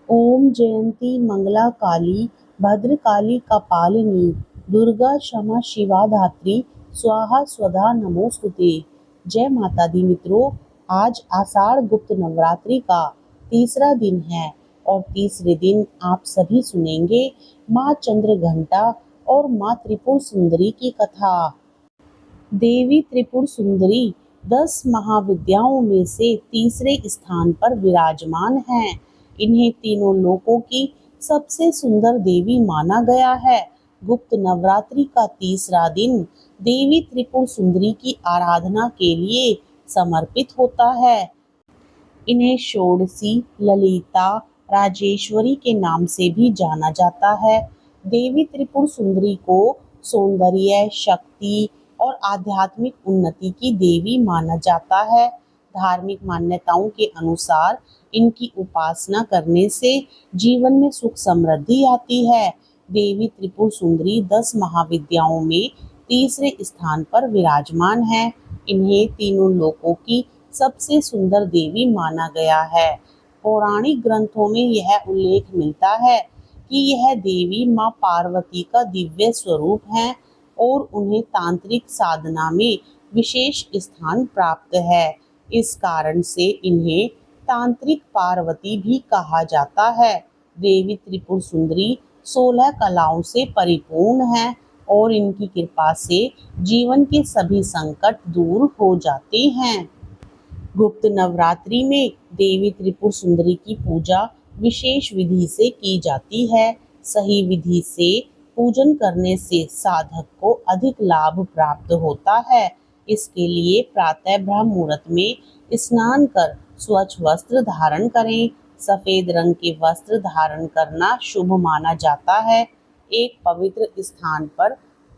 ओम जयंती मंगला काली भद्रकाली कपालिनी दुर्गा क्षमा शिवा धात्री स्वाहा स्वधा नमोस्तुते। जय माता दी मित्रों, आज आषाढ़ गुप्त नवरात्रि का तीसरा दिन है और तीसरे दिन आप सभी सुनेंगे माँ चंद्र घंटा और माँ त्रिपुर सुंदरी की कथा। देवी त्रिपुर सुंदरी 10 महाविद्याओं में से तीसरे स्थान पर विराजमान हैं। इन्हें तीनों लोकों की सबसे सुंदर देवी माना गया है। गुप्त नवरात्रि का तीसरा दिन देवी त्रिपुर सुंदरी की आराधना के लिए समर्पित होता है। इन्हें षोडशी, ललिता, राजेश्वरी के नाम से भी जाना जाता है। देवी त्रिपुर सुंदरी को सौंदर्य, शक्ति और आध्यात्मिक उन्नति की देवी माना जाता है। धार्मिक मान्यताओं के अनुसार इनकी उपासना करने से जीवन में सुख समृद्धि आती है। देवी त्रिपुर सुंदरी 10 महाविद्याओं में तीसरे स्थान पर विराजमान है। इन्हें तीनों लोकों की सबसे सुंदर देवी माना गया है। पौराणिक ग्रंथों में यह उल्लेख मिलता है कि यह देवी माँ पार्वती का दिव्य स्वरूप है और उन्हें तांत्रिक साधना में विशेष स्थान प्राप्त है। इस कारण से इन्हें तांत्रिक पार्वती भी कहा जाता है। देवी त्रिपुर सुंदरी 16 कलाओं से परिपूर्ण है और इनकी कृपा से जीवन के सभी संकट दूर हो जाते हैं। गुप्त नवरात्रि में देवी त्रिपुर सुंदरी की पूजा विशेष विधि से की जाती है। सही विधि से पूजन करने से साधक को अधिक लाभ प्राप्त होता है। इसके लिए प्रातः ब्रह्म मुहूर्त में स्नान कर स्वच्छ वस्त्र धारण करें। सफेद रंग के वस्त्र धारण करना शुभ माना जाता है। एक पवित्र स्थान पर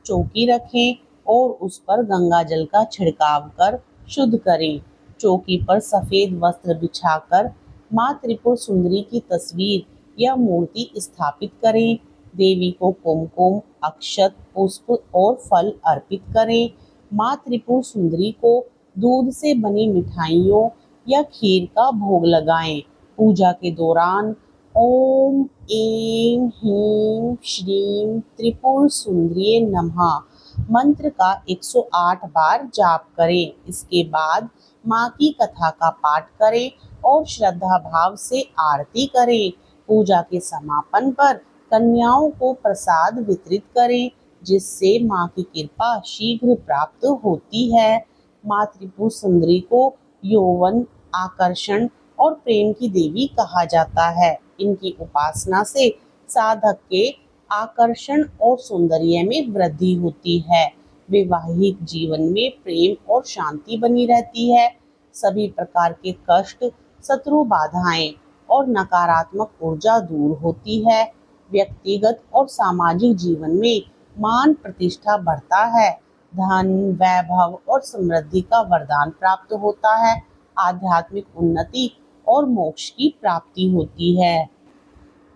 चौकी रखें और उस पर गंगा जल का छिड़काव कर शुद्ध करें। चौकी पर सफेद वस्त्र बिछाकर माँ त्रिपुर सुंदरी की तस्वीर या मूर्ति स्थापित करें। देवी को कुमकुम, अक्षत, पुष्प और फल अर्पित करें। माँ त्रिपुर सुंदरी को दूध से बनी मिठाइयों या खीर का भोग लगाएं। पूजा के दौरान ओम ऐं ह्रीं श्रीं त्रिपुर सुंदरिये नमः मंत्र का 108 बार जाप करें। इसके बाद माँ की कथा का पाठ करें और श्रद्धा भाव से आरती करें। पूजा के समापन पर कन्याओं को प्रसाद वितरित करें, जिससे माँ की कृपा शीघ्र प्राप्त होती है। माँ त्रिपुर सुंदरी को यौवन, आकर्षण और प्रेम की देवी कहा जाता है। इनकी उपासना से साधक के आकर्षण और सौंदर्य में वृद्धि होती है। वैवाहिक जीवन में प्रेम और शांति बनी रहती है। सभी प्रकार के कष्ट, शत्रु बाधाएं और नकारात्मक ऊर्जा दूर होती है। व्यक्तिगत और सामाजिक जीवन में मान प्रतिष्ठा बढ़ता है। धन, वैभव और समृद्धि का वरदान प्राप्त होता है। आध्यात्मिक उन्नति और मोक्ष की प्राप्ति होती है।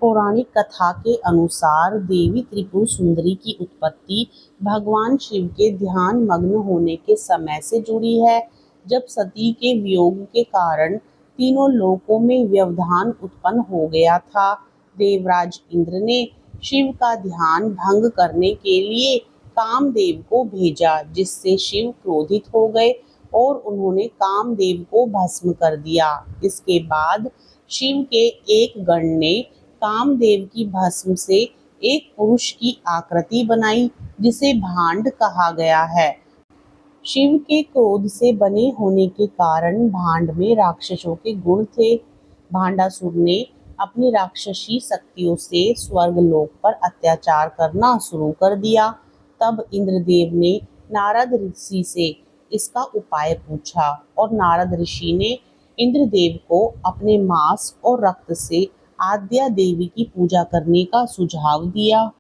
पौराणिक कथा के अनुसार देवी त्रिपुर सुंदरी की उत्पत्ति भगवान शिव के ध्यान मग्न होने के समय से जुड़ी है, जब सती के वियोग के कारण तीनों लोकों में व्यवधान उत्पन्न हो गया था। देवराज इंद्र ने शिव का ध्यान भंग करने के लिए कामदेव को भेजा, जिससे शिव क्रोधित हो गए और उन्होंने कामदेव को भस्म कर दिया। इसके बाद शिव के एक गण ने कामदेव की भस्म से एक पुरुष की आकृति बनाई, जिसे भांड कहा गया है। शिव के क्रोध से बने होने के कारण भांड में राक्षसों के गुण थे। भांडासुर ने अपनी राक्षसी शक्तियों से स्वर्ग लोक पर अत्याचार करना शुरू कर दिया। तब इंद्रदेव ने नारद ऋषि से इसका उपाय पूछा और नारद ऋषि ने इंद्रदेव को अपने मांस और रक्त से आद्या देवी की पूजा करने का सुझाव दिया।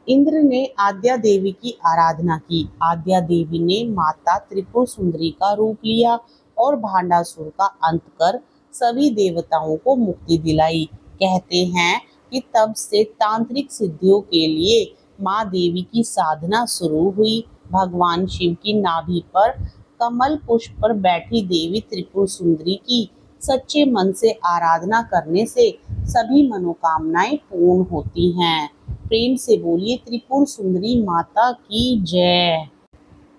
इंद्र ने आद्या देवी की आराधना की। आद्या देवी ने माता त्रिपुर सुंदरी का रूप लिया और भांडासुर का अंत कर सभी देवताओं को मुक्ति दिलाई। कहते हैं कि तब से तांत्रिक सिद्धियों के लिए माँ देवी की साधना शुरू हुई। भगवान शिव की नाभि पर कमल पुष्प पर बैठी देवी त्रिपुर सुंदरी की सच्चे मन से आराधना करने से सभी मनोकामनाएं पूर्ण होती हैं। प्रेम से बोलिए त्रिपुर सुंदरी माता की जय।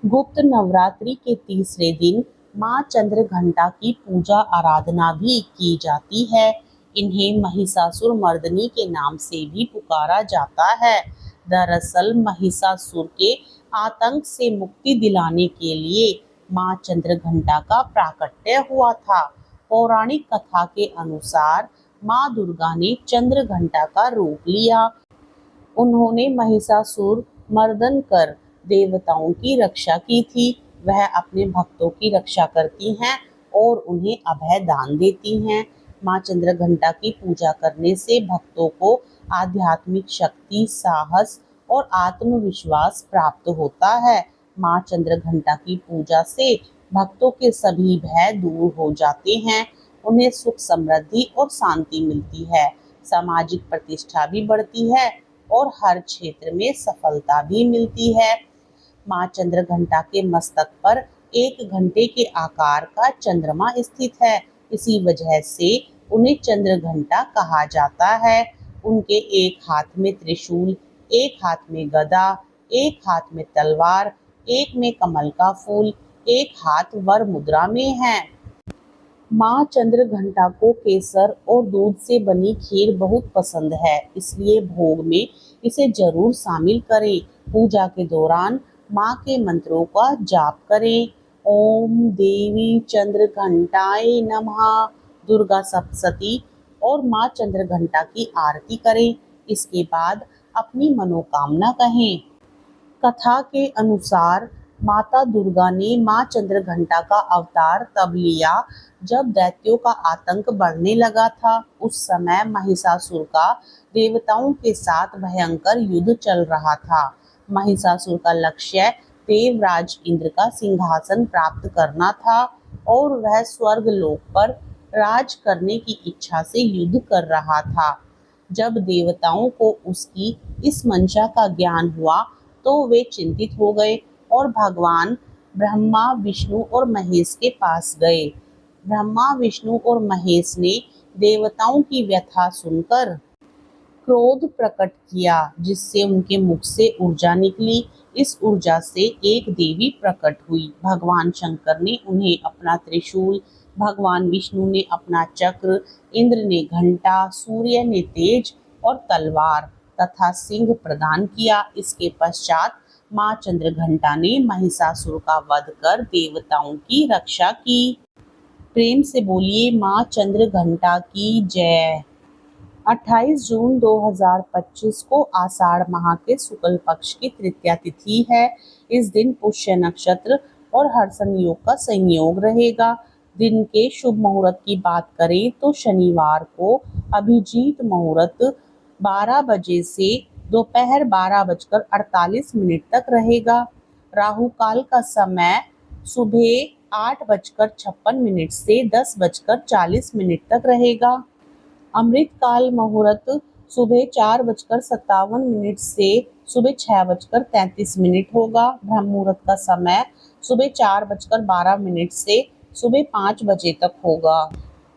गुप्त नवरात्रि के तीसरे दिन मां चंद्र घंटा की पूजा आराधना भी की जाती है। इन्हें महिषासुर मर्दनी के नाम से भी पुकारा जाता है। दरअसल महिषासुर के आतंक से मुक्ति दिलाने के लिए मां चंद्र घंटा का प्राकट्य हुआ था। पौराणिक कथा के अनुसार मां दुर्गा ने चंद्र घंटा का रूप लिया। उन्होंने महिषासुर मर्दन कर देवताओं की रक्षा की थी। वह अपने भक्तों की रक्षा करती हैं और उन्हें अभय दान देती हैं। मां चंद्र घंटा की पूजा करने से भक्तों को आध्यात्मिक शक्ति, साहस और आत्मविश्वास प्राप्त होता है। मां चंद्र घंटा की पूजा से भक्तों के सभी भय दूर हो जाते हैं। उन्हें सुख, समृद्धि और शांति मिलती है। सामाजिक प्रतिष्ठा भी बढ़ती है और हर क्षेत्र में सफलता भी मिलती है। मां चंद्र घंटा के मस्तक पर एक घंटे के आकार का चंद्रमा स्थित है। इसी वजह से उन्हें चंद्र घंटा कहा जाता है। उनके एक हाथ में त्रिशूल, एक हाथ में गदा, एक हाथ में तलवार, एक में कमल का फूल, एक हाथ वर मुद्रा में है। मां चंद्र घंटा को केसर और दूध से बनी खीर बहुत पसंद है, इसलिए भोग में इसे जरूर शामिल करें। पूजा के दौरान मां के मंत्रों का जाप करें। ओम देवी चंद्र घंटाए नमः, दुर्गा सप्तशती और मां चंद्र घंटा की आरती करें। इसके बाद अपनी मनोकामना कहें। कथा के अनुसार माता दुर्गा ने मां चंद्र घंटा का अवतार तब लिया जब दैत्यों का आतंक बढ़ने लगा था। उस समय महिषासुर का देवताओं के साथ भयंकर युद्ध चल रहा था। महिषासुर का लक्ष्य देवराज इंद्र का सिंहासन प्राप्त करना था और वह स्वर्ग लोक पर राज करने की इच्छा से युद्ध कर रहा था। जब देवताओं को उसकी इस मंशा का ज्ञान हुआ तो वे चिंतित हो गए और भगवान ब्रह्मा, विष्णु और महेश के पास गए। ब्रह्मा, विष्णु और महेश ने देवताओं की व्यथा सुनकर क्रोध प्रकट किया, जिससे उनके मुख से ऊर्जा निकली। इस ऊर्जा से एक देवी प्रकट हुई। भगवान शंकर ने उन्हें अपना त्रिशूल, भगवान विष्णु ने अपना चक्र, इंद्र ने घंटा, सूर्य ने तेज और तलवार तथा सिंह प्रदान किया। इसके पश्चात मां चंद्र घंटा ने महिषासुर का वध कर देवताओं की रक्षा की। प्रेम से बोलिए मां चंद्र घंटा की जय। 28 जून 2025 को आषाढ़ माह के शुक्ल पक्ष की तृतीया तिथि है। इस दिन पुष्य नक्षत्र और हर्षण योग का संयोग रहेगा। दिन के शुभ मुहूर्त की बात करें तो शनिवार को अभिजीत मुहूर्त 12 बजे से दोपहर 12:48 तक रहेगा। राहु काल का समय सुबह 8:56 से 10:40 तक रहेगा। अमृत काल मुहूर्त सुबह 4:57 से सुबह 6:33 होगा। ब्रह्म मुहूर्त का समय सुबह 4:12 से सुबह 5 बजे तक होगा।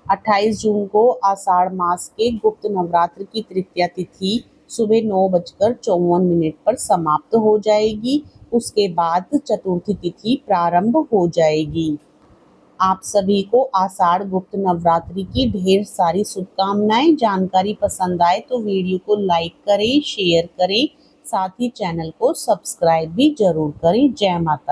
28 जून को आषाढ़ मास के गुप्त नवरात्र की तृतीया तिथि सुबह 9:54 पर समाप्त हो जाएगी। उसके बाद चतुर्थी तिथि प्रारंभ हो जाएगी। आप सभी को आषाढ़ गुप्त नवरात्रि की ढेर सारी शुभकामनाएं। जानकारी पसंद आए तो वीडियो को लाइक करें, शेयर करें, साथ ही चैनल को सब्सक्राइब भी जरूर करें। जय माता दी।